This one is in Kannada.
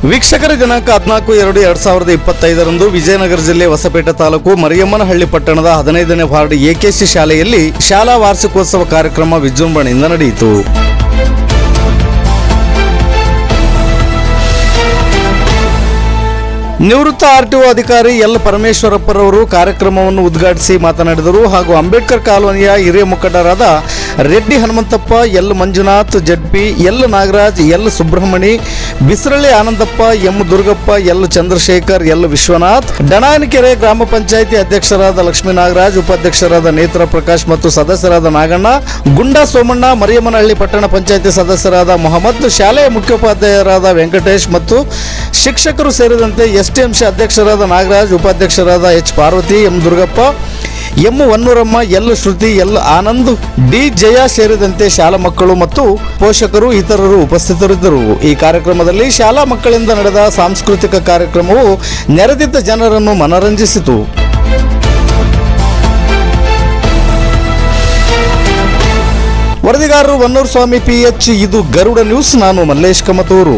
ವೀಕ್ಷಕರ ದಿನಾಂಕ 14/2/2025 ವಿಜಯನಗರ ಜಿಲ್ಲೆ ಹೊಸಪೇಟೆ ತಾಲೂಕು ಮರಿಯಮ್ಮನಹಳ್ಳಿ ಪಟ್ಟಣದ 15ನೇ ವಾರ್ಡ್ ಎಕೆಸಿ ಶಾಲೆಯಲ್ಲಿ ಶಾಲಾ ವಾರ್ಷಿಕೋತ್ಸವ ಕಾರ್ಯಕ್ರಮ ವಿಜೃಂಭಣೆಯಿಂದ ನಡೆಯಿತು. ನಿವೃತ್ತ ಆರ್ಟಿಒ ಅಧಿಕಾರಿ ಎಲ್ ಪರಮೇಶ್ವರಪ್ಪರವರು ಕಾರ್ಯಕ್ರಮವನ್ನು ಉದ್ಘಾಟಿಸಿ ಮಾತನಾಡಿದರು. ಹಾಗೂ ಅಂಬೇಡ್ಕರ್ ಕಾಲೋನಿಯ ಹಿರಿಯ ಮುಖಂಡರಾದ Reddy Hanumanthappa, L Manjunath, ZP, L Nagaraj, L Subramani, Bisaralli Anandappa, M Durgappa, L Chandrashekar, L Vishwanath, Danayanakere ಗ್ರಾಮ ಪಂಚಾಯಿತಿ ಅಧ್ಯಕ್ಷರಾದ ಲಕ್ಷ್ಮೀ ನಾಗರಾಜ್, ಉಪಾಧ್ಯಕ್ಷರಾದ ನೇತ್ರ ಪ್ರಕಾಶ್ ಮತ್ತು ಸದಸ್ಯರಾದ ನಾಗಣ್ಣ, ಗುಂಡಾ ಸೋಮಣ್ಣ, ಮರಿಯಮ್ಮನಹಳ್ಳಿ ಪಟ್ಟಣ ಪಂಚಾಯಿತಿ ಸದಸ್ಯರಾದ ಮೊಹಮ್ಮದ್, ಶಾಲೆಯ ಮುಖ್ಯೋಪಾಧ್ಯಾಯರಾದ ವೆಂಕಟೇಶ್ ಮತ್ತು ಶಿಕ್ಷಕರು ಸೇರಿದಂತೆ ಎಸ್ಟಿಎಂಸಿ ಅಧ್ಯಕ್ಷರಾದ ನಾಗರಾಜ್, ಉಪಾಧ್ಯಕ್ಷರಾದ H Parvathi, M Durgappa, M Vannooramma, L Shruthi, L Anand, D Jaya ಸೇರಿದಂತೆ ಶಾಲಾ ಮಕ್ಕಳು ಮತ್ತು ಪೋಷಕರು ಇತರರು ಉಪಸ್ಥಿತರಿದ್ದರು. ಈ ಕಾರ್ಯಕ್ರಮದಲ್ಲಿ ಶಾಲಾ ಮಕ್ಕಳಿಂದ ನಡೆದ ಸಾಂಸ್ಕೃತಿಕ ಕಾರ್ಯಕ್ರಮವು ನೆರೆದಿದ್ದ ಜನರನ್ನು ಮನರಂಜಿಸಿತು. ವರದಿಗಾರರು ವನ್ನೂರು ಸ್ವಾಮಿ PH. ಇದು ಗರುಡ ನ್ಯೂಸ್. ನಾನು ಮಲ್ಲೇಶ್ ಕಮತೂರು.